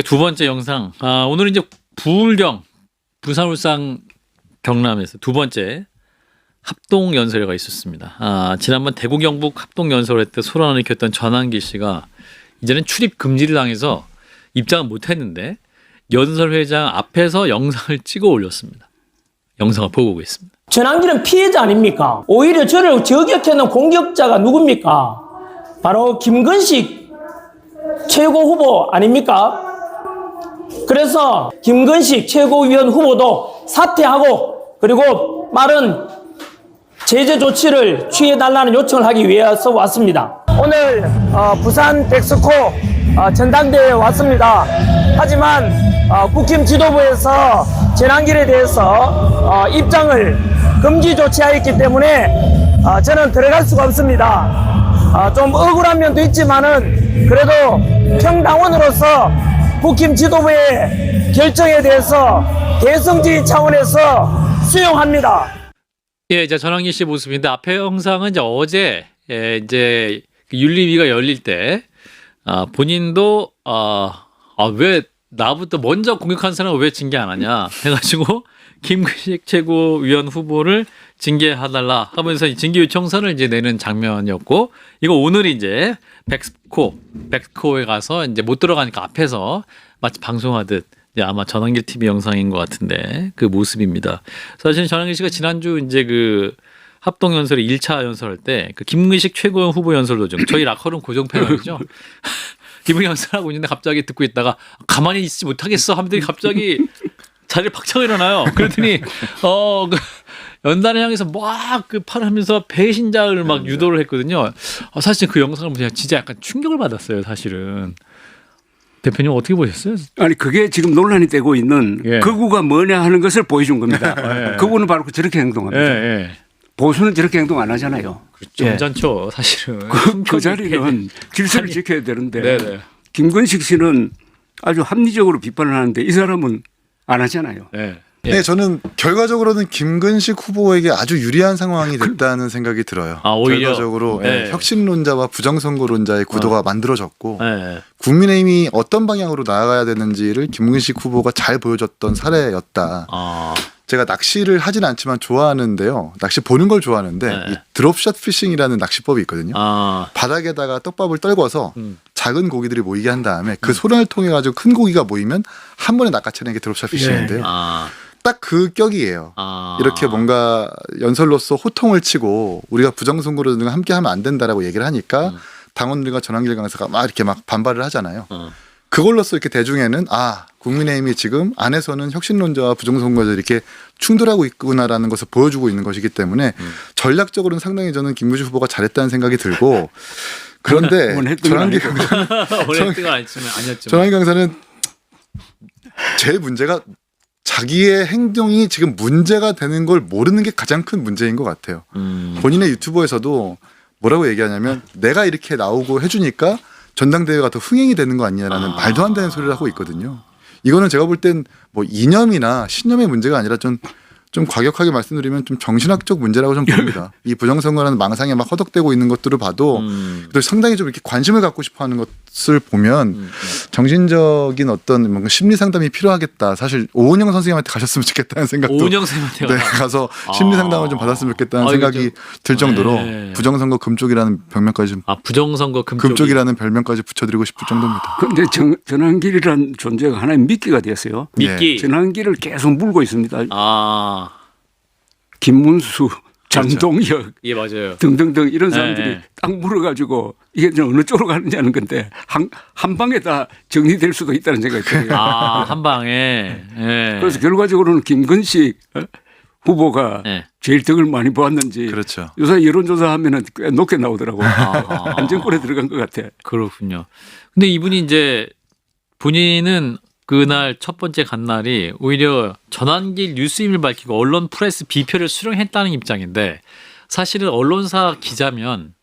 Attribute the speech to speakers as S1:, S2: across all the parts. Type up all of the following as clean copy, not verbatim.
S1: 두 번째 영상. 오늘은 이제 부울경, 부산, 울산, 경남에서 두 번째 합동 연설회가 있었습니다. 지난번 대구 경북 합동 연설회 때 소란을 일으켰던 전환기 씨가 이제는 출입 금지를 당해서 입장을 못했는데 연설회장 앞에서 영상을 찍어 올렸습니다. 영상을 보고 오겠습니다.
S2: 전환기는 피해자 아닙니까? 오히려 저를 저격해놓은 공격자가 누굽니까? 바로 김건식 최고 후보 아닙니까? 그래서 김건식 최고위원 후보도 사퇴하고 그리고 빠른 제재 조치를 취해달라는 요청을 하기 위해서 왔습니다. 오늘 부산 백스코 전당대회에 왔습니다. 하지만 국힘 지도부에서 전환길에 대해서 입장을 금지 조치하였기 때문에 저는 들어갈 수가 없습니다. 좀 억울한 면도 있지만은 그래도 평당원으로서 국힘 지도부의 결정에 대해서 대성주의 차원에서 수용합니다.
S1: 예, 이제 전환기 씨 모습인데 앞에 영상은 이제 어제 이제 윤리위가 열릴 때 본인도 왜 나부터 먼저 공격한 사람을 왜 징계 안 하냐 해가지고 김근식 최고위원 후보를 징계해달라 하면서 징계 요청서를 이제 내는 장면이었고, 이거 오늘 이제 백스코에 가서 이제 못 들어가니까 앞에서 마치 방송하듯 이제 아마 전환길 TV 영상인 것 같은데 그 모습입니다. 사실 전환길 씨가 지난주 이제 그 합동 연설에 1차 연설할 때 그 김근식 최고위원 후보 연설 도중 저희 락커룸 고정 패널이죠. 이분이 연설하고 있는데 갑자기 듣고 있다가 가만히 있지 못하겠어 하면서 갑자기 자리를 박차고 일어나요. 그랬더니 그 연단을 향해서 막 그 팔을 하면서 배신자를 막 유도를 했거든요. 사실 그 영상을 보면 진짜 약간 충격을 받았어요. 사실은. 대표님 어떻게 보셨어요?
S3: 아니 그게 지금 논란이 되고 있는 극우가 뭐냐 하는 것을 보여준 겁니다. 극우는 바로 저렇게 행동합니다. 보수는 저렇게 행동 안 하잖아요.
S1: 그렇죠. 괜찮죠, 사실은.
S3: 그 자리는 질서를 지켜야 되는데
S1: 네네.
S3: 김건식 씨는 아주 합리적으로 비판을 하는데 이 사람은 안 하잖아요.
S4: 네, 저는 결과적으로는 김근식 후보에게 아주 유리한 상황이 됐다는 생각이 들어요.
S1: 오히려?
S4: 결과적으로 혁신론자와 부정선거론자의 구도가 만들어졌고
S1: 네.
S4: 국민의힘이 어떤 방향으로 나아가야 되는지를 김근식 후보가 잘 보여줬던 사례였다. 제가 낚시를 하진 않지만 좋아하는데요. 낚시 보는 걸 좋아하는데 이 드롭샷 피싱이라는 낚시법이 있거든요. 바닥에다가 떡밥을 떨궈서 작은 고기들이 모이게 한 다음에 그 소란을 통해 가지고 큰 고기가 모이면 한 번에 낚아채는 게 드롭샷 피싱인데요. 딱 그 격이에요. 이렇게 뭔가 연설로서 호통을 치고 우리가 부정선거로 함께 하면 안 된다라고 얘기를 하니까 당원들과 전환길 강사가 막 이렇게 막 반발을 하잖아요. 그걸로써 이렇게 대중에는 국민의힘이 지금 안에서는 혁신론자와 부정선거자 이렇게 충돌하고 있구나라는 것을 보여주고 있는 것이기 때문에 전략적으로는 상당히 저는 김근식 후보가 잘했다는 생각이 들고, 그런데 전환길 강사는 제일 문제가 자기의 행동이 지금 문제가 되는 걸 모르는 게 가장 큰 문제인 것 같아요. 본인의 유튜버에서도 뭐라고 얘기하냐면 내가 이렇게 나오고 해주니까 전당대회가 더 흥행이 되는 거 아니냐라는 말도 안 되는 소리를 하고 있거든요. 이거는 제가 볼 땐 뭐 이념이나 신념의 문제가 아니라 좀 과격하게 말씀드리면 좀 정신학적 문제라고 좀 봅니다. 이 부정선거라는 망상에 막 허덕대고 있는 것들을 봐도 또 상당히 좀 이렇게 관심을 갖고 싶어하는 것을 보면 정신적인 어떤 뭔가 심리 상담이 필요하겠다. 사실 오은영 선생님한테 가셨으면 좋겠다는 생각도.
S1: 오은영 선생님한테
S4: 가서 심리 상담을 좀 받았으면 좋겠다는 생각이 들 정도로 부정선거 금쪽이라는 별명까지 좀
S1: 부정선거
S4: 금쪽이라는 별명까지 붙여드리고 싶을 정도입니다.
S3: 그런데 전환길이라는 존재가 하나의 미끼가 됐어요.
S1: 미끼.
S3: 전환길을 계속 물고 있습니다. 김문수, 장동혁,
S1: 맞아요.
S3: 등등등 이런 사람들이 딱 물어가지고 이게 어느 쪽으로 가는지 하는 건데 한 방에 다 정리될 수도 있다는 생각이 들어요.
S1: 한 방에.
S3: 그래서 결과적으로는 김건식 후보가 제일 덕을 많이 보았는지.
S4: 그렇죠.
S3: 요새 여론조사하면은 꽤 높게 나오더라고요. 안정권에 들어간 것 같아.
S1: 그렇군요. 근데 이분이 이제 본인은 그날 첫 번째 간 날이 오히려 전환길 뉴스임을 밝히고 언론 프레스 비표를 수령했다는 입장인데, 사실은 언론사 기자면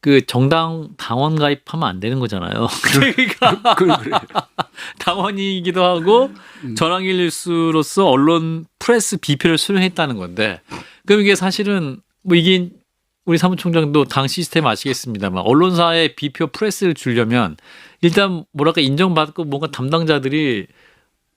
S1: 그 정당 당원 가입하면 안 되는 거잖아요. 그러니까 당원이기도 하고 전환길 뉴스로서 언론 프레스 비표를 수령했다는 건데, 그럼 이게 사실은 뭐 이게 우리 사무총장도 당 시스템 아시겠습니다만 언론사의 비표 프레스를 주려면 일단 뭐랄까 인정받고 뭔가 담당자들이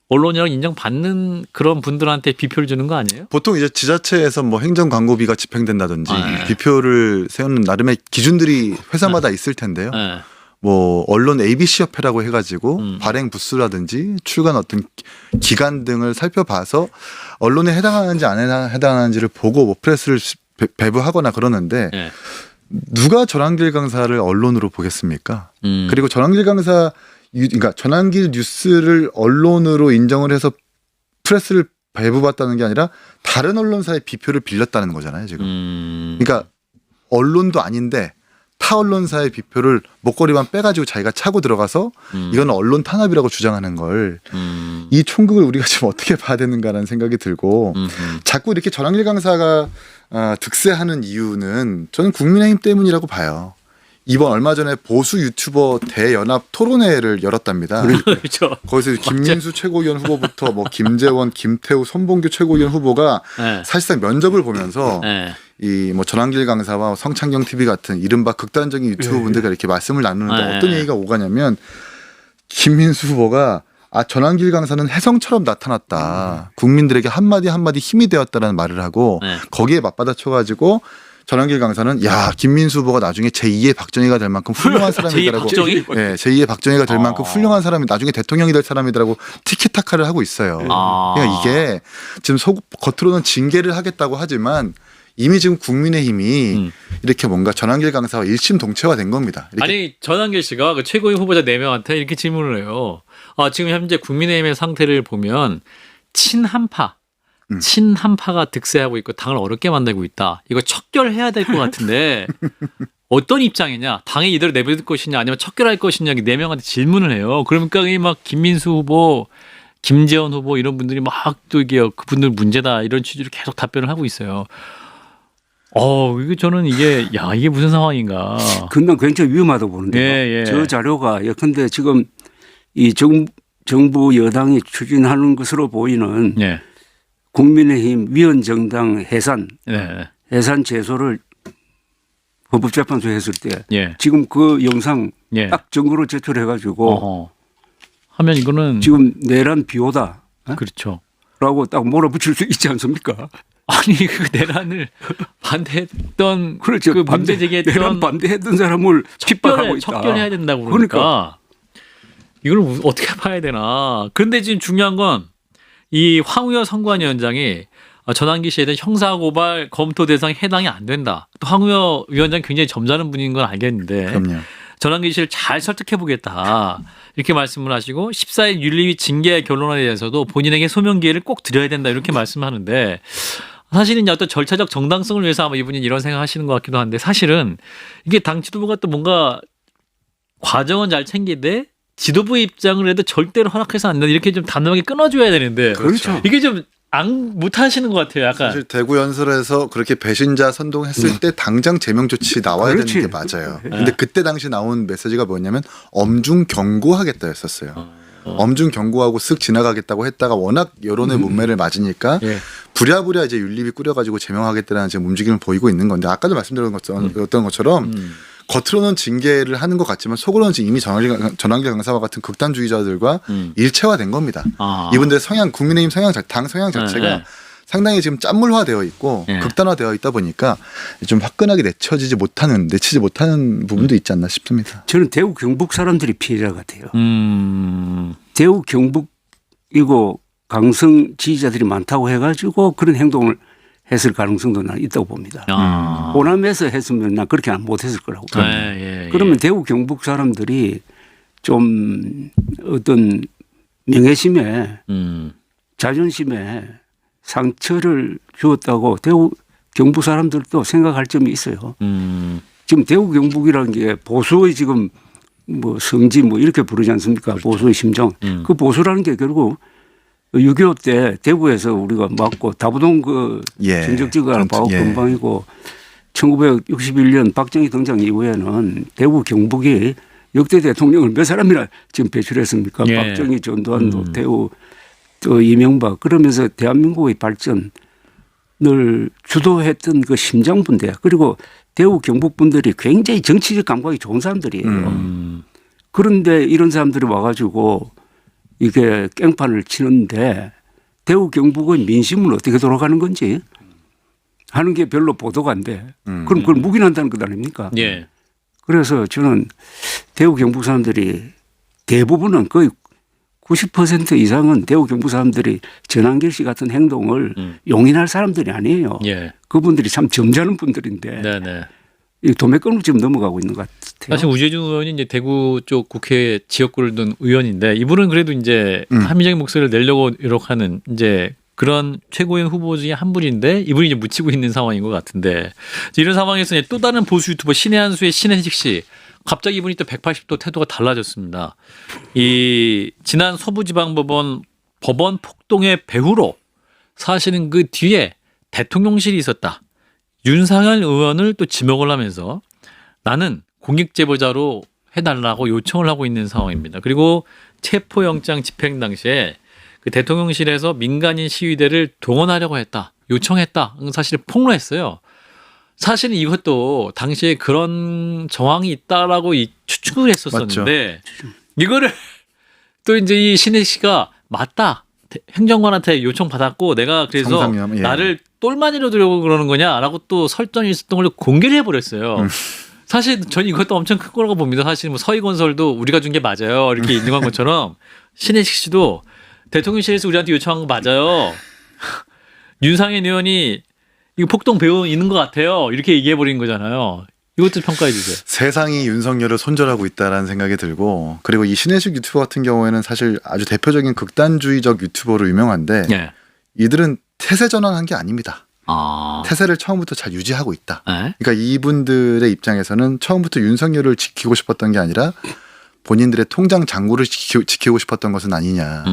S1: 언론이랑 인정받는 그런 분들한테 비표를 주는 거 아니에요?
S4: 보통 이제 지자체에서 뭐 행정 광고비가 집행된다든지
S1: 네.
S4: 비표를 세우는 나름의 기준들이 회사마다 있을 텐데요.
S1: 네.
S4: 뭐 언론 ABC 협회라고 해가지고 발행 부수라든지 출간 어떤 기간 등을 살펴봐서 언론에 해당하는지 안 해당하는지를 보고 뭐 프레스를 배부하거나 그러는데
S1: 네.
S4: 누가 전환길 강사를 언론으로 보겠습니까? 그리고 전환길 강사 그러니까 전환길 뉴스를 언론으로 인정을 해서 프레스를 배부받다는 게 아니라 다른 언론사의 비표를 빌렸다는 거잖아요, 지금. 그러니까 언론도 아닌데 타 언론사의 비표를 목걸이만 빼가지고 자기가 차고 들어가서 이건 언론 탄압이라고 주장하는 걸 이 총극을 우리가 지금 어떻게 봐야 되는가라는 생각이 들고 자꾸 이렇게 전환길 강사가 득세하는 이유는 저는 국민의힘 때문이라고 봐요. 이번 얼마 전에 보수 유튜버 대연합 토론회를 열었답니다.
S1: 그렇죠.
S4: 거기서 김민수 최고위원 후보부터 뭐 김재원, 김태우, 손봉규 최고위원 후보가
S1: 네.
S4: 사실상 면접을 보면서
S1: 네.
S4: 이 뭐 전환길 강사와 성창경 TV 같은 이른바 극단적인 유튜버 분들과 이렇게 말씀을 나누는데
S1: 네.
S4: 어떤 얘기가 오가냐면 김민수 후보가 전환길 강사는 혜성처럼 나타났다. 국민들에게 한마디 한마디 힘이 되었다라는 말을 하고
S1: 네.
S4: 거기에 맞받아쳐가지고 전환길 강사는 야 김민수 후보가 나중에 제2의 박정희가 될 만큼 훌륭한 사람이다라고
S1: 박정희?
S4: 네, 제2의 박정희가 될 만큼 훌륭한 사람이 나중에 대통령이 될 사람이다라고 티키타카를 하고 있어요. 그러니까 이게 지금 겉으로는 징계를 하겠다고 하지만 이미 지금 국민의힘이 이렇게 뭔가 전환길 강사와 일심동체화된 겁니다. 이렇게.
S1: 아니 전환길 씨가 그 최고위 후보자 4명한테 이렇게 질문을 해요. 지금 현재 국민의힘의 상태를 보면 친한파가 득세하고 있고 당을 어렵게 만들고 있다. 이거 척결해야 될 것 같은데 어떤 입장이냐? 당에 이대로 내버릴 것이냐 아니면 척결할 것이냐 4명한테 질문을 해요. 그러니까 막 김민수 후보, 김재원 후보 이런 분들이 막 또 이게 그분들 문제다 이런 취지로 계속 답변을 하고 있어요. 이게 저는 이게 무슨 상황인가?
S3: 그건 굉장히 위험하다고 보는데요.
S1: 예.
S3: 저 자료가 예컨대 지금 이 정부 여당이 추진하는 것으로 보이는
S1: 예.
S3: 국민의힘 위원정당 해산 제소를 헌법재판소에 했을 때
S1: 예.
S3: 지금 그 영상
S1: 예.
S3: 딱 증거로 제출해가지고
S1: 하면 이거는
S3: 지금 내란 비호다.
S1: 그렇죠.
S3: 라고 딱 몰아붙일 수 있지 않습니까?
S1: 아니 그 내란을 반대했던
S3: 그렇죠.
S1: 그 문제 제기했던
S3: 내란 반대했던 사람을 핍박하고 있다.
S1: 척결해야 된다고 그러니까 이걸 어떻게 봐야 되나. 그런데 지금 중요한 건 이 황우여 선관위원장이 전환기 씨에 대한 형사고발 검토 대상에 해당이 안 된다. 또 황우여 위원장 굉장히 점잖은 분인 건 알겠는데
S4: 그럼요.
S1: 전환기 씨를 잘 설득해 보겠다. 이렇게 말씀을 하시고 14일 윤리위 징계 결론에 대해서도 본인에게 소명 기회를 꼭 드려야 된다. 이렇게 말씀하는데 사실은 어떤 절차적 정당성을 위해서 아마 이분이 이런 생각 하시는 것 같기도 한데 사실은 이게 당 지도부가 또 뭔가 과정은 잘 챙기되 지도부의 입장을 해도 절대로 허락해서 안 된다. 이렇게 좀 단호하게 끊어줘야 되는데
S4: 그렇죠.
S1: 이게 좀 못하시는 것 같아요. 약간.
S4: 사실 대구 연설에서 그렇게 배신자 선동했을 때 당장 제명 조치 나와야
S3: 그렇지.
S4: 되는 게 맞아요. 근데 그때 당시 나온 메시지가 뭐냐면 엄중 경고하겠다였었어요. 엄중 경고하고 쓱 지나가겠다고 했다가 워낙 여론의 문매를 맞으니까
S1: 예.
S4: 부랴부랴 이제 윤리위 꾸려가지고 제명하겠다는 지금 움직임을 보이고 있는 건데 아까도 말씀드렸던 것처럼 겉으로는 징계를 하는 것 같지만 속으로는 지금 이미 전환길 강사와 같은 극단주의자들과 일체화된 겁니다. 이분들의 성향, 국민의힘 성향, 당 성향 자체가 상당히 지금 짠물화되어 있고 극단화되어 있다 보니까 좀 화끈하게 내치지 못하는 부분도 있지 않나 싶습니다.
S3: 저는 대구 경북 사람들이 피해자 같아요. 대구 경북이고 강성 지지자들이 많다고 해가지고 그런 행동을 했을 가능성도 난 있다고 봅니다. 호남에서 했으면 난 그렇게 못했을 거라고. 그러면 대구 경북 사람들이 좀 어떤 명예심에 자존심에 상처를 주었다고 대구 경북 사람들도 생각할 점이 있어요. 지금 대구 경북이라는 게 보수의 지금 뭐 성지 뭐 이렇게 부르지 않습니까? 보수의 심정. 그 보수라는 게 결국 6.25 때 대구에서 우리가 맞고 다부동 그 전적지가 바로 근방이고 1961년 박정희 등장 이후에는 대구 경북이 역대 대통령을 몇 사람이나 지금 배출했습니까? 박정희, 전두환, 노태우, 또 이명박 그러면서 대한민국의 발전을 주도했던 그 심장부인데 그리고 대구 경북 분들이 굉장히 정치적 감각이 좋은 사람들이에요. 그런데 이런 사람들이 와가지고 이게 깽판을 치는데 대구 경북의 민심은 어떻게 돌아가는 건지 하는 게 별로 보도가 안 돼. 그럼 그걸 묵인한다는 것 아닙니까?
S1: 예.
S3: 그래서 저는 대구 경북 사람들이 대부분은 거의 90% 이상은 대구 경북 사람들이 전한길 씨 같은 행동을 용인할 사람들이 아니에요.
S1: 예.
S3: 그분들이 참 점잖은 분들인데
S1: 네네.
S3: 이 도매금으로 지금 넘어가고 있는 것 같아요.
S1: 사실 우재준 의원이 이제 대구 쪽 국회 지역구를 둔 의원인데 이분은 그래도 이제 합리적인 목소리를 내려고 노력하는 이제 그런 최고위원 후보 중에 한 분인데 이분이 이제 묻히고 있는 상황인 것 같은데 이런 상황에서 이제 또 다른 보수 유튜버 신혜한수의 신혜식 씨 갑자기 이분이 또 180도 태도가 달라졌습니다. 이 지난 서부지방법원 법원 폭동의 배후로 사실은 그 뒤에 대통령실이 있었다. 윤상현 의원을 또 지목을 하면서 나는 공익제보자로 해달라고 요청을 하고 있는 상황입니다. 그리고 체포영장 집행 당시에 그 대통령실에서 민간인 시위대를 동원하려고 했다. 요청했다. 사실 폭로했어요. 사실은 이것도 당시에 그런 정황이 있다라고 추측을 했었었는데 이거를 또 이제 이 신혜 씨가 맞다. 행정관한테 요청받았고 내가 그래서
S4: 성상념, 예.
S1: 나를 똘마니로 들려고 그러는 거냐라고 또 설정이 있었던 걸 공개를 해버렸어요. 사실 저는 이것도 엄청 큰 거라고 봅니다. 사실 뭐 서희건설도 우리가 준 게 맞아요. 이렇게 인정한 것처럼 신혜식 씨도 대통령실에서 우리한테 요청한 거 맞아요. 윤상현 의원이 이거 폭동 배우 있는 것 같아요. 이렇게 얘기해버린 거잖아요. 이것도 평가해 주세요.
S4: 세상이 윤석열을 손절하고 있다라는 생각이 들고 그리고 이 신혜식 유튜버 같은 경우에는 사실 아주 대표적인 극단주의적 유튜버로 유명한데
S1: 네.
S4: 이들은 태세 전환한 게 아닙니다.
S1: 아.
S4: 태세를 처음부터 잘 유지하고 있다.
S1: 네?
S4: 그러니까 이분들의 입장에서는 처음부터 윤석열을 지키고 싶었던 게 아니라 본인들의 통장 잔고를 지키고 싶었던 것은 아니냐.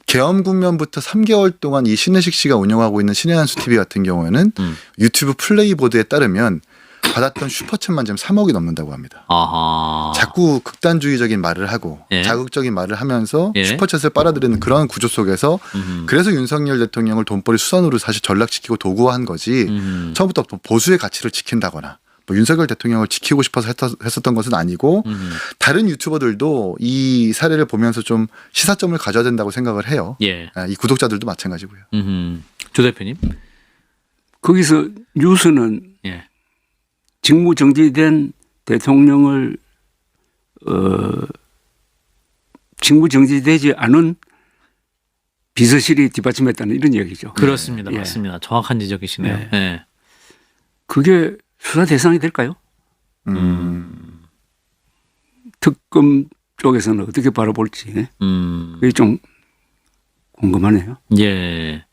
S4: 계엄 국면부터 3개월 동안 이 신혜식 씨가 운영하고 있는 신혜한수 TV 같은 경우에는 유튜브 플레이보드에 따르면 받았던 슈퍼챗만 지금 3억이 넘는다고 합니다.
S1: 아하.
S4: 자꾸 극단주의적인 말을 하고
S1: 예.
S4: 자극적인 말을 하면서
S1: 예.
S4: 슈퍼챗을 빨아들이는 그런 구조 속에서 그래서 윤석열 대통령을 돈벌이 수단으로 사실 전락시키고 도구화한 거지 처음부터 보수의 가치를 지킨다거나 뭐 윤석열 대통령을 지키고 싶어서 했었던 것은 아니고 다른 유튜버들도 이 사례를 보면서 좀 시사점을 가져야 된다고 생각을 해요.
S1: 예.
S4: 이 구독자들도 마찬가지고요.
S1: 조 대표님.
S3: 거기서 뉴스는
S1: 예.
S3: 직무 정지된 대통령을 직무 정지되지 않은 비서실이 뒷받침했다는 이런 얘기죠.
S1: 그렇습니다.
S3: 예.
S1: 맞습니다. 정확한 지적이시네요.
S3: 네.
S1: 예.
S3: 그게 수사 대상이 될까요? 특검 쪽에서는 어떻게 바라볼지 그게 좀 궁금하네요.
S1: 예.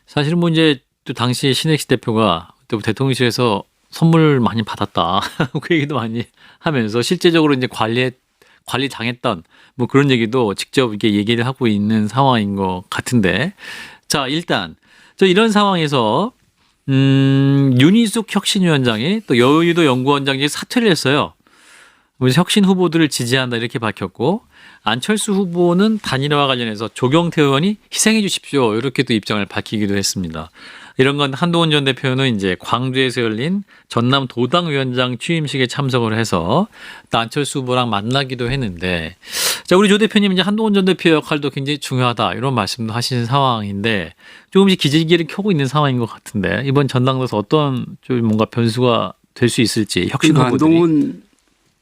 S1: 사실은 뭐 이제 또 당시 신혜식 대표가 또 대통령실에서 선물 많이 받았다. 그 얘기도 많이 하면서 실제적으로 이제 관리 당했던 뭐 그런 얘기도 직접 이렇게 얘기를 하고 있는 상황인 것 같은데. 자, 일단 저 이런 상황에서 윤희숙 혁신위원장이 또 여의도 연구원장이 사퇴를 했어요. 혁신 후보들을 지지한다 이렇게 밝혔고 안철수 후보는 단일화와 관련해서 조경태 의원이 희생해 주십시오 이렇게 또 입장을 밝히기도 했습니다. 이런 건 한동훈 전 대표는 이제 광주에서 열린 전남 도당위원장 취임식에 참석을 해서 또 안철수 후보랑 만나기도 했는데 자 우리 조 대표님 이제 한동훈 전 대표 역할도 굉장히 중요하다 이런 말씀도 하시는 상황인데 조금씩 기지개를 켜고 있는 상황인 것 같은데 이번 전당대회에서 어떤 좀 뭔가 변수가 될 수 있을지 혁신
S3: 그러니까
S1: 후보들이
S3: 한동훈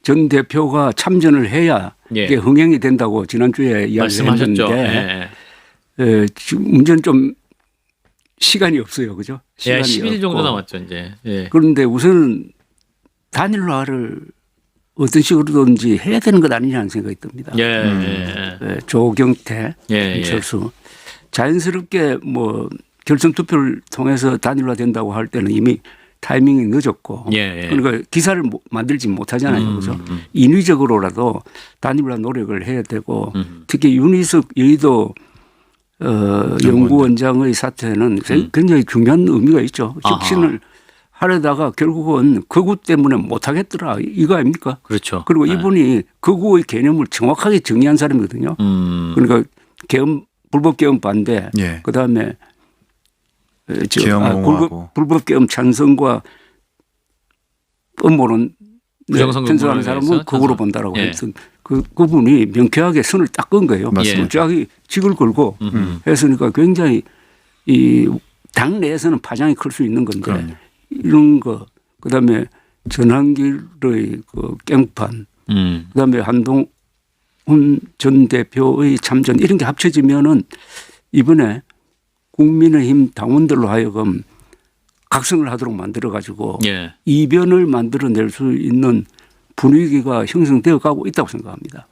S3: 전 대표가 참전을 해야
S1: 예.
S3: 이게 흥행이 된다고 지난주에 이야기를
S1: 말씀하셨죠.
S3: 했는데
S1: 예.
S3: 지금 문제는 좀 시간이 없어요. 그죠?
S1: 예,
S3: 시간이
S1: 10일 정도
S3: 없고.
S1: 남았죠, 이제. 예.
S3: 그런데 우선은 단일화를 어떤 식으로든지 해야 되는 것 아니냐는 생각이 듭니다.
S1: 예.
S3: 조경태,
S1: 예.
S3: 안철수. 자연스럽게 뭐 결선 투표를 통해서 단일화 된다고 할 때는 이미 타이밍이 늦었고
S1: 예.
S3: 그러니까 기사를 만들지 못하잖아요. 그죠? 인위적으로라도 단일화 노력을 해야 되고 특히 윤희숙 여의도 연구원장의 사태는 굉장히 중요한 의미가 있죠. 혁신을 하려다가 결국은 거구 때문에 못하겠더라 이거 아닙니까?
S1: 그렇죠.
S3: 그리고 이분이 거구의 개념을 정확하게 정의한 사람이거든요. 그러니까 불법 계엄 반대,
S4: 예.
S3: 그다음에
S4: 계엄 옹호하고
S3: 불법 계엄 찬성과 음모론
S1: 부정선거
S3: 편성하는
S1: 음모론에
S3: 사람은
S1: 대해서
S3: 극으로
S1: 찬성.
S3: 본다라고
S1: 예.
S3: 했던 그분이 명쾌하게 선을 딱 끈 거예요.
S4: 맞습니다.
S3: 쫙이 직을 걸고 했으니까 굉장히 이 당내에서는 파장이 클 수 있는 건데
S4: 그럼요.
S3: 이런 거 그다음에 전환길의 그 깽판 그다음에 한동훈 전 대표의 참전 이런 게 합쳐지면은 이번에 국민의힘 당원들로 하여금 각성을 하도록 만들어 가지고
S1: 예.
S3: 이변을 만들어낼 수 있는 분위기가 형성되어 가고 있다고 생각합니다.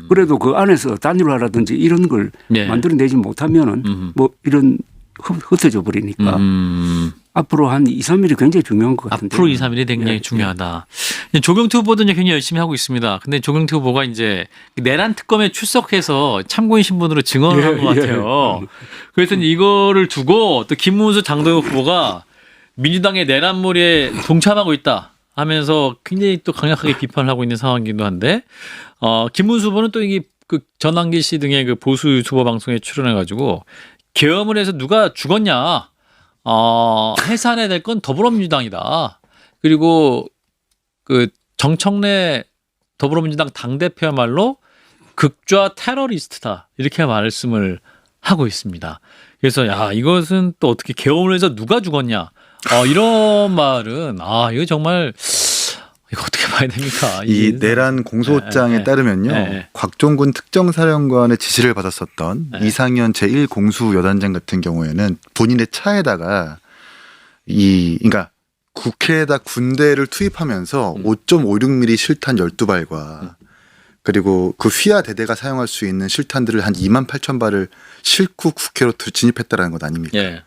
S3: 그래도 그 안에서 단일화라든지 이런 걸
S1: 예.
S3: 만들어내지 못하면은 뭐 이런 흩어져 버리니까 앞으로 한 2, 3일이 굉장히 중요한 것 같은데.
S1: 앞으로 2, 3일이 굉장히
S3: 예,
S1: 중요하다. 조경태 후보도 굉장히 열심히 하고 있습니다. 근데 조경태 후보가 이제 내란 특검에 출석해서 참고인 신분으로 증언을
S3: 예,
S1: 한 것 같아요. 그래서 이거를 두고 또 김문수 장동혁 후보가 민주당의 내란몰이에 동참하고 있다 하면서 굉장히 또 강력하게 비판을 하고 있는 상황이기도 한데, 김문수 후보는 또 이게 그 전환길 씨 등의 그 보수 유튜버 방송에 출연해가지고 계엄을 해서 누가 죽었냐, 해산해야 될 건 더불어민주당이다. 그리고 그 정청래 더불어민주당 당대표야말로 극좌 테러리스트다. 이렇게 말씀을 하고 있습니다. 그래서 야, 이것은 또 어떻게 계엄을 해서 누가 죽었냐. 이런 말은 이거 정말 이거 어떻게 봐야 됩니까?
S4: 이 내란 공소장에
S1: 네.
S4: 따르면요.
S1: 네.
S4: 곽종군 특정사령관의 지시를 받았었던
S1: 네.
S4: 이상현 제1공수여단장 같은 경우에는 본인의 차에다가 그러니까 국회에다 군대를 투입하면서 5.56mm 실탄 12발과 그리고 그 휘하 대대가 사용할 수 있는 실탄들을 한 28,000발을 싣고 국회로 진입했다라는 것 아닙니까?
S1: 예.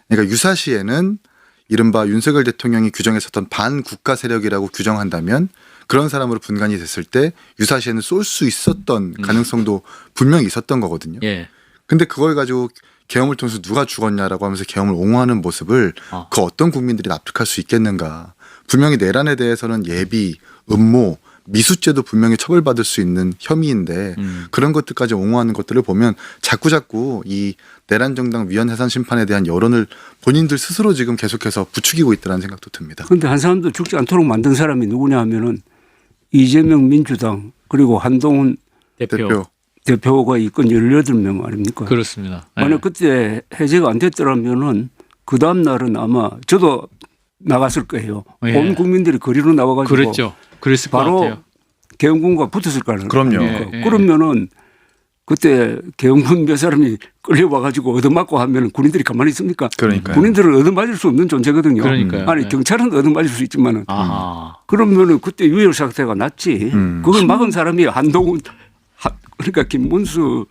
S4: 그러니까 유사시에는 이른바 윤석열 대통령이 규정했었던 반국가 세력이라고 규정한다면 그런 사람으로 분간이 됐을 때 유사시에는 쏠 수 있었던 가능성도 분명히 있었던 거거든요.
S1: 예.
S4: 근데 그걸 가지고 계엄을 통해서 누가 죽었냐라고 하면서 계엄을 옹호하는 모습을 그 어떤 국민들이 납득할 수 있겠는가. 분명히 내란에 대해서는 예비, 음모, 미수죄도 분명히 처벌받을 수 있는 혐의인데 그런 것들까지 옹호하는 것들을 보면 자꾸자꾸 이 내란 정당 위헌 해산 심판에 대한 여론을 본인들 스스로 지금 계속해서 부추기고 있다는 생각도 듭니다.
S3: 그런데 한 사람도 죽지 않도록 만든 사람이 누구냐 하면은 이재명 민주당 그리고 한동훈
S1: 대표.
S3: 대표가 이건 18명 아닙니까?
S1: 그렇습니다.
S3: 만약 그때 해제가 안 됐더라면은 그 다음 날은 아마 저도 나갔을 거예요.
S1: 예.
S3: 온 국민들이 거리로 나와가지고
S1: 그랬죠. 그랬을 것
S3: 바로
S1: 같아요.
S3: 계엄군과 붙었을 거라는
S4: 그럼요.
S3: 거예요.
S1: 예, 예.
S3: 그러면은 그때 계엄군 몇 사람이 끌려와가지고 얻어맞고 하면 군인들이 가만히 있습니까?
S4: 그러니까요.
S3: 군인들은 얻어맞을 수 없는 존재거든요.
S1: 그러니까요.
S3: 아니
S1: 예.
S3: 경찰은 얻어맞을 수 있지만은
S1: 아하.
S3: 그러면은 그때 유혈 사태가 났지. 그걸 막은 사람이 한동훈 그러니까 김문수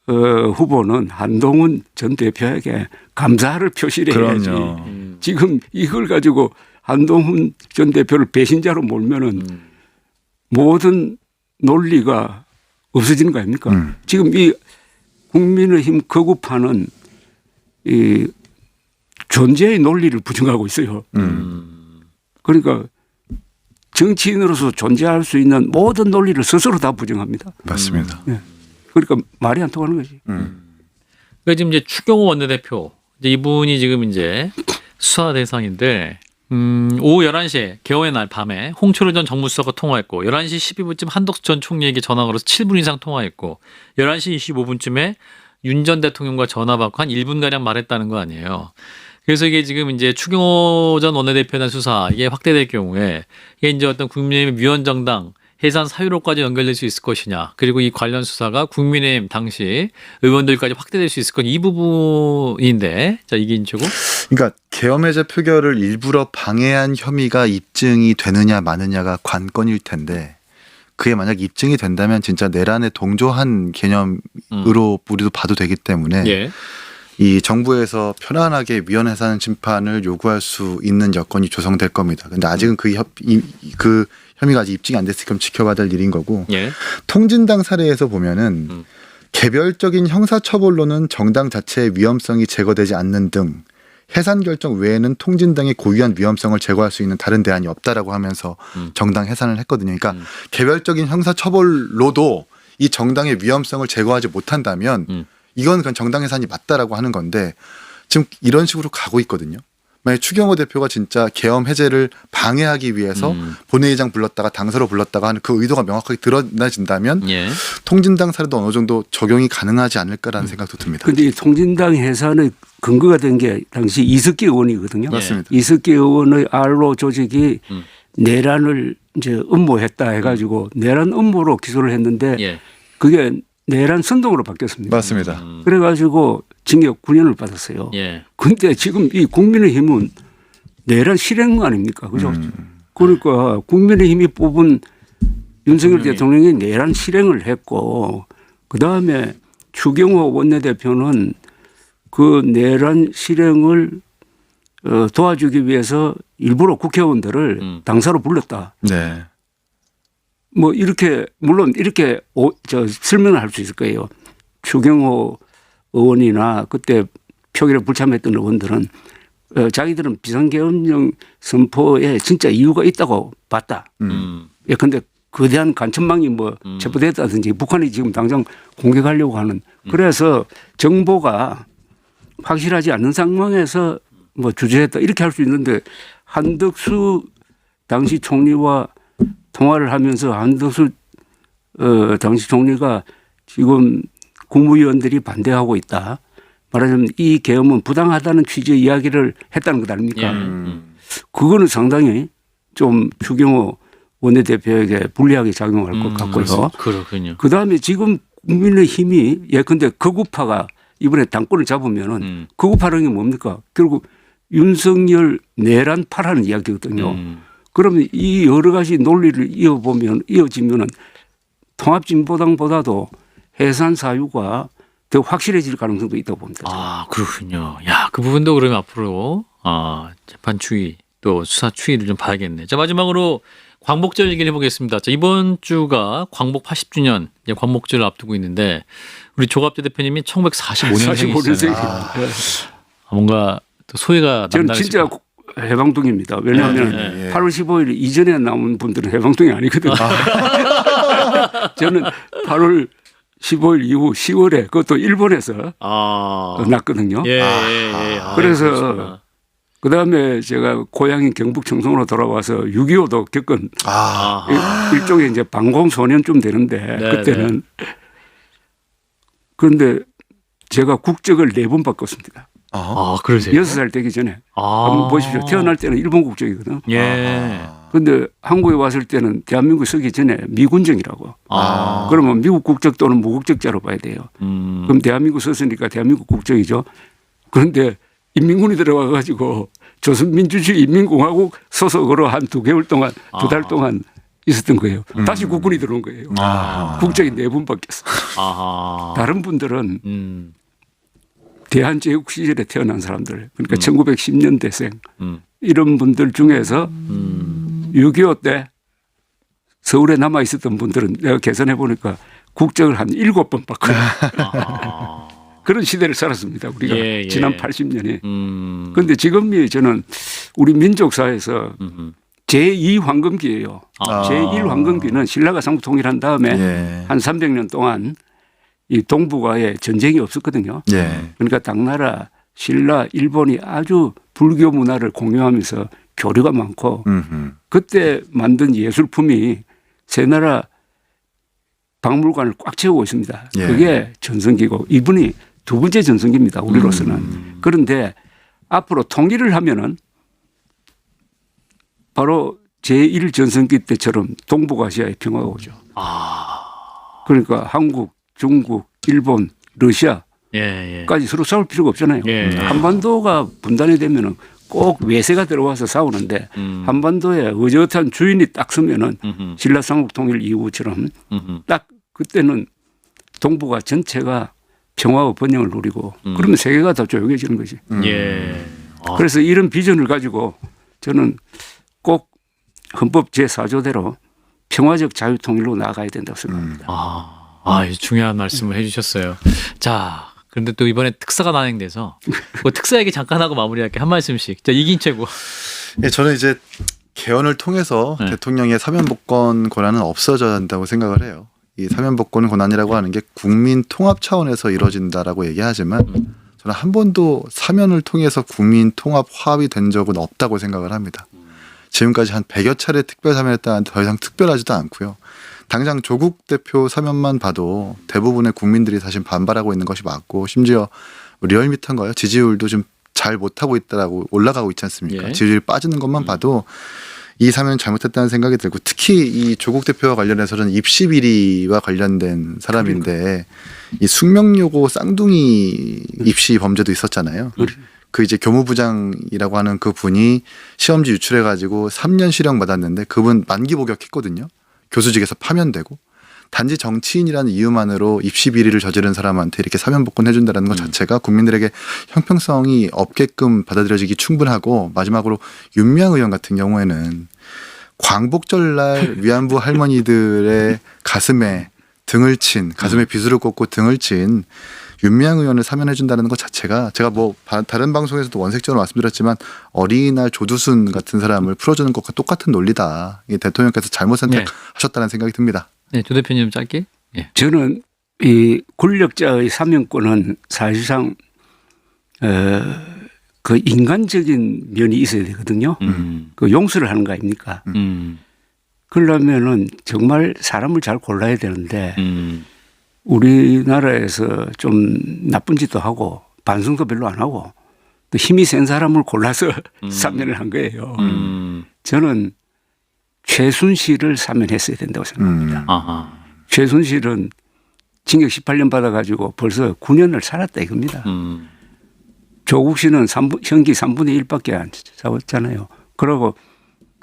S3: 후보는 한동훈 전 대표에게 감사를 표시를 해야지.
S4: 그럼요.
S3: 지금 이걸 가지고 한동훈 전 대표를 배신자로 몰면은 모든 논리가 없어지는 거 아닙니까? 지금 이 국민의힘 거구파는 이 존재의 논리를 부정하고 있어요. 그러니까 정치인으로서 존재할 수 있는 모든 논리를 스스로 다 부정합니다.
S4: 맞습니다.
S3: 그러니까 말이 안 통하는 거지.
S1: 그러니까 지금 이제 추경호 원내대표 이제 이분이 지금 이제 수사 대상인데 오후 11시에 개헌의 날 밤에 홍철호 전 정무수석과 통화했고 11시 12분쯤 한덕수 전 총리에게 전화 걸어서 7분 이상 통화했고 11시 25분쯤에 윤 전 대통령과 전화 받고 한 1분가량 말했다는 거 아니에요. 그래서 이게 지금 이제 추경호 전 원내대표에 대한 수사 이게 확대될 경우에 이게 이제 어떤 국민의힘 위원정당 해산 사유로까지 연결될 수 있을 것이냐. 그리고 이 관련 수사가 국민의힘 당시 의원들까지 확대될 수 있을 건 이 부분인데. 자, 이기인 최고.
S4: 그러니까 계엄해제 표결을 일부러 방해한 혐의가 입증이 되느냐 마느냐가 관건일 텐데 그게 만약 입증이 된다면 진짜 내란에 동조한 개념으로 우리도 봐도 되기 때문에
S1: 예.
S4: 이 정부에서 편안하게 위헌 해산 심판을 요구할 수 있는 여건이 조성될 겁니다. 근데 아직은 그 혐의가 아직 입증이 안 됐으니까 지켜봐야 될 일인 거고
S1: 예.
S4: 통진당 사례에서 보면은 개별적인 형사처벌로는 정당 자체의 위험성이 제거되지 않는 등 해산 결정 외에는 통진당의 고유한 위험성을 제거할 수 있는 다른 대안이 없다라고 하면서 정당 해산을 했거든요. 그러니까 개별적인 형사처벌로도 이 정당의 위험성을 제거하지 못한다면 이건 그냥 정당 해산이 맞다라고 하는 건데 지금 이런 식으로 가고 있거든요. 만약 추경호 대표가 진짜 계엄 해제를 방해하기 위해서 본회의장 불렀다가 당사로 불렀다가 하는 그 의도가 명확하게 드러나진다면
S1: 예.
S4: 통진당 사례도 어느 정도 적용이 가능하지 않을까라는 생각도 듭니다.
S3: 그런데 이 통진당 해산의 근거가 된 게 당시 이석기 의원이거든요.
S4: 맞습니다.
S3: 이석기 의원의 알로 조직이 내란을 이제 음모했다 해가지고 내란 음모로 기소를 했는데
S1: 예.
S3: 그게 내란 선동으로 바뀌었습니다.
S4: 맞습니다.
S3: 그래가지고 징역 9년을 받았어요.
S1: 예.
S3: 근데 지금 이 국민의힘은 내란 실행 아닙니까? 그죠? 그러니까 국민의힘이 뽑은 윤석열 대통령이 내란 실행을 했고 그다음에 추경호 원내대표는 그 내란 실행을 도와주기 위해서 일부러 국회의원들을 당사로 불렀다.
S4: 네.
S3: 뭐 이렇게 물론 이렇게 설명을 할 수 있을 거예요. 추경호 의원이나 그때 표결에 불참했던 의원들은 자기들은 비상계엄령 선포에 진짜 이유가 있다고 봤다. 예컨대 거대한 간첩망이 뭐 체포됐다든지 북한이 지금 당장 공격하려고 하는 그래서 정보가 확실하지 않는 상황에서 뭐 주저했다 이렇게 할 수 있는데 한덕수 당시 총리와 통화를 하면서 한덕수 당시 총리가 지금 국무위원들이 반대하고 있다. 말하자면 이 계엄은 부당하다는 취지의 이야기를 했다는 것 아닙니까? 그거는 상당히 좀 추경호 원내대표에게 불리하게 작용할 것 같고요.
S1: 그렇군요.
S3: 그다음에 지금 국민의힘이 예컨대 극우파가 이번에 당권을 잡으면은 극우파라는 게 뭡니까? 결국 윤석열 내란파라는 이야기거든요. 그러면 이 여러 가지 논리를 이어지면은 통합진보당보다도 해산 사유가 더 확실해질 가능성도 있다고 봅니다.
S1: 아, 그렇군요. 야, 그 부분도 그러면 앞으로 재판 추이 또 수사 추이를 좀 봐야겠네. 자, 마지막으로 광복절 얘기를 해보겠습니다. 자, 이번 주가 광복 80주년 이제 광복절을 앞두고 있는데 우리 조갑재 대표님이 1945년생이시잖아요. 뭔가 또 소회가
S3: 저는
S1: 남다르시고.
S3: 진짜 해방동입니다. 왜냐하면 8월 15일 이전에 나온 분들은 해방동이 아니거든요. 저는 8월 15일 이후 10월에 그것도 일본에서 났거든요.
S1: 예.
S3: 그래서
S1: 그렇구나.
S3: 그다음에 제가 고향인 경북 청송으로 돌아와서 6.25도 겪은 일종의 이제 방공소년쯤 되는데
S1: 네,
S3: 그때는 그런데 제가 국적을 4번 바꿨습니다.
S1: 그러세요?
S3: 6살 되기 전에. 한번 보십시오. 태어날 때는 일본 국적이거든.
S1: 예.
S3: 그런데 한국에 왔을 때는 대한민국 서기 전에 미군정이라고. 그러면 미국 국적 또는 무국적자로 봐야 돼요. 그럼 대한민국 썼으니까 대한민국 국적이죠. 그런데 인민군이 들어와 가지고 조선민주주의 인민공화국 소속으로 한 2개월 동안 2달 동안 있었던 거예요. 다시 국군이 들어온 거예요. 국적이 4번 바뀌었어. 다른 분들은 대한제국 시절에 태어난 사람들 그러니까 1910년대생 이런 분들 중에서 6.25 때 서울에 남아 있었던 분들은 내가 계산해 보니까 국적을 한 7번 바꿔요. 그런 시대를 살았습니다. 우리가 지난 80년에. 그런데 지금이 저는 우리 민족사에서 제2 황금기예요. 제1 황금기는 신라가 삼국 통일한 다음에 한 300년 동안 이 동북아에 전쟁이 없었거든요. 그러니까 당나라, 신라, 일본이 아주 불교 문화를 공유하면서 교류가 많고 그때 만든 예술품이 세 나라 박물관을 꽉 채우고 있습니다. 그게 전성기고 이분이 두 번째 전성기입니다. 우리로서는. 그런데 앞으로 통일을 하면은 바로 제1전성기 때처럼 동북아시아의 평화가 오죠. 그러니까 한국, 중국, 일본, 러시아까지 서로 싸울 필요가 없잖아요. 한반도가 분단이 되면은 꼭 외세가 들어와서 싸우는데 한반도에 의젓한 주인이 딱 서면은 신라 삼국 통일 이후처럼 딱 그때는 동북아 전체가 평화와 번영을 누리고 그러면 세계가 더 조용해지는 거지. 그래서 이런 비전을 가지고 저는 꼭 헌법 제4조대로 평화적 자유통일로 나아가야 된다고 생각합니다.
S1: 중요한 말씀을 해주셨어요. 자, 그런데 또 이번에 특사가 단행돼서 그 특사 얘기 잠깐 하고 마무리할게요. 한 말씀씩. 자, 이긴 최고.
S4: 저는 이제 개헌을 통해서 대통령의 사면복권 권한은 없어져야 한다고 생각을 해요. 이 사면복권 권한이라고 하는 게 국민 통합 차원에서 이루어진다라고 얘기하지만 저는 한 번도 사면을 통해서 국민 통합 화합이 된 적은 없다고 생각을 합니다. 지금까지 한 100여 차례 특별 사면했다는 더 이상 특별하지도 않고요. 당장 조국 대표 사면만 봐도 대부분의 국민들이 사실 반발하고 있는 것이 맞고 심지어 리얼미터인가요? 지지율도 좀 잘 못하고 있다라고 올라가고 있지 않습니까?
S1: 예.
S4: 지지율이 빠지는 것만 봐도 이 사면은 잘못했다는 생각이 들고 특히 이 조국 대표와 관련해서는 입시 비리와 관련된 사람인데 이 숙명여고 쌍둥이 입시 범죄도 있었잖아요. 그 이제 교무부장이라고 하는 그 분이 시험지 유출해가지고 3년 실형 받았는데 그분 만기 복역했거든요. 교수직에서 파면되고 단지 정치인이라는 이유만으로 입시 비리를 저지른 사람한테 이렇게 사면 복권해준다는 것 자체가 국민들에게 형평성이 없게끔 받아들여지기 충분하고 마지막으로 윤미향 의원 같은 경우에는 광복절날 위안부 할머니들의 가슴에 등을 친 가슴에 비수를 꽂고 등을 친 윤미향 의원을 사면해준다는 것 자체가 제가 뭐 다른 방송에서도 원색적으로 말씀드렸지만 어린이날 조두순 같은 사람을 풀어주는 것과 똑같은 논리다. 이게 대통령께서 잘못 선택하셨다는 생각이 듭니다.
S1: 네, 조 대표님 짧게. 예.
S3: 저는 이 권력자의 사면권은 사실상 그 인간적인 면이 있어야 되거든요. 그 용서를 하는 거 아닙니까? 그러려면은 정말 사람을 잘 골라야 되는데 우리나라에서 좀 나쁜 짓도 하고 반성도 별로 안 하고 또 힘이 센 사람을 골라서 사면을 한 거예요. 저는 최순실을 사면했어야 된다고 생각합니다.
S1: 아하.
S3: 최순실은 징역 18년 받아가지고 벌써 9년을 살았다 이겁니다. 조국 씨는 형기 3분의 1밖에 안 잡았잖아요. 그리고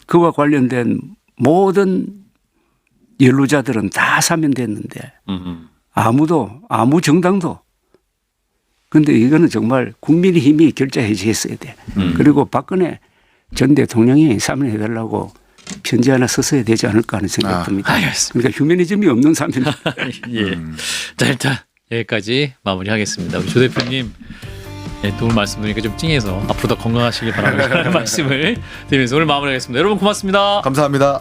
S3: 그와 관련된 모든 연루자들은 다 사면됐는데 아무 정당도. 그런데 이거는 정말 국민의힘이 결자해지했어야 돼. 그리고 박근혜 전 대통령이 사면해달라고 편지 하나 썼어야 되지 않을까 하는 생각이 듭니다. 그러니까 휴머니즘이 없는 사면.
S1: 예. 자, 일단 여기까지 마무리하겠습니다. 우리 조 대표님 예, 도움 말씀 드리니까 좀 찡해서 앞으로 더 건강하시길 바라는 말씀을 드리면서 오늘 마무리하겠습니다. 여러분 고맙습니다.
S4: 감사합니다.